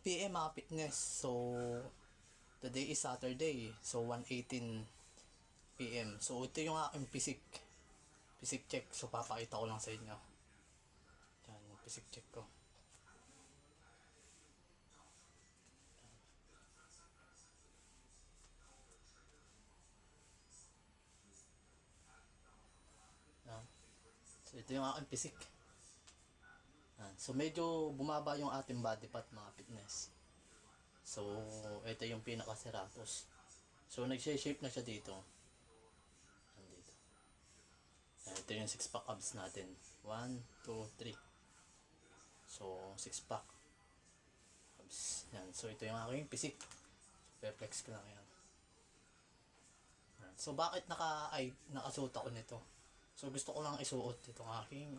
PM mga fitness. So, today is Saturday. So, 1:18 PM. So, ito yung aking physic check. So, papakita ko lang sa inyo. Yan, yung physic check ko. Yan. So, ito yung aking physic. Yan. So, medyo bumaba yung ating body fat mga fitness. So, ito yung pinaka-seratos. So, nag-shape na siya dito. Nandito. Yan, ito yung 6-pack abs natin. 1, 2, 3. So, 6-pack abs. Yan. So, ito yung aking physique. So, perflex ko lang yan. Yan. So, bakit nakasuot ako nito? So, gusto ko lang isuot itong aking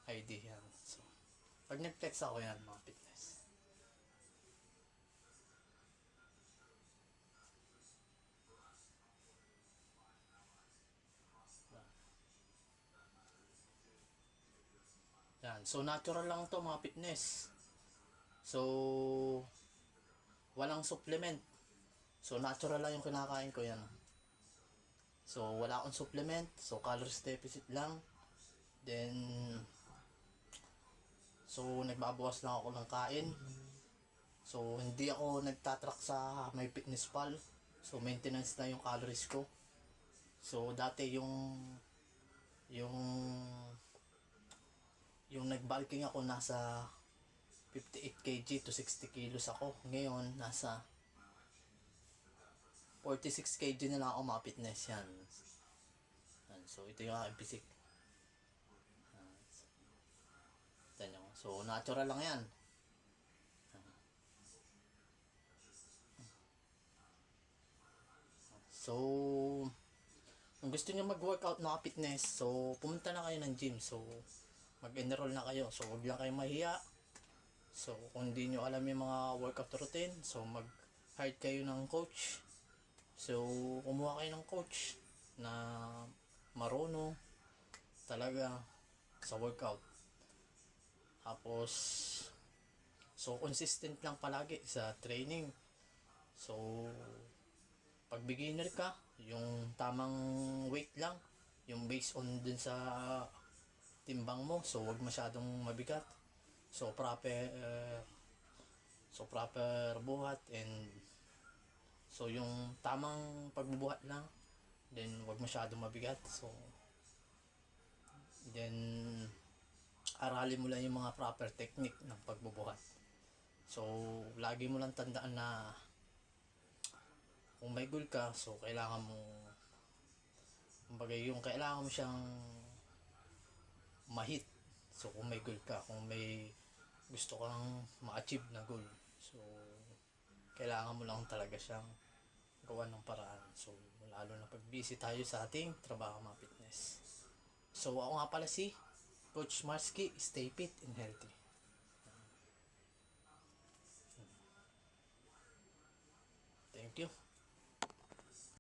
ID. Yan. So, pag nag-flex ako yan, mga fitness. Yan. So, natural lang to mga fitness. So, walang supplement. So, natural lang yung kinakain ko yan. So, wala akong supplement. So, calories deficit lang. Then, so, nagbabawas lang ako ng kain. So, hindi ako nagtatrack sa MyFitnessPal. So, maintenance na yung calories ko. So, dati yung nag-bulking ako nasa 58 kg to 60 kilos ako. Ngayon, nasa 46 kg na lang ako mga fitness yan. So, ito yung aking physique. So, natural lang yan. So, kung gusto nyo mag-workout mga fitness, so, pumunta na kayo ng gym. So, mag-enroll na kayo. So, huwag lang kayo mahiya. So, kung hindi nyo alam yung mga workout routine, so, mag-hire kayo ng coach. So, kumuha kayo ng coach na marunong talaga sa workout. Tapos, so, consistent lang palagi sa training. So, pag beginner ka, yung tamang weight lang, yung based on dun sa timbang mo. So, wag masyadong mabigat. So, proper buhat and so, yung tamang pagbubuhat lang. Then, wag masyadong mabigat. So, then, aralin mo lang yung mga proper technique ng pagbubuhat. So, lagi mo lang tandaan na kung may goal ka, so, kailangan mo kailangan mo siyang ma-hit. So, kung may goal ka, kung may gusto kang ma-achieve na goal, so, kailangan mo lang talaga siyang gawa ng paraan. So, lalo na pag busy tayo sa ating trabaho mga fitness. So, ako nga pala si Coach Marsky, stay fit and healthy. Thank you.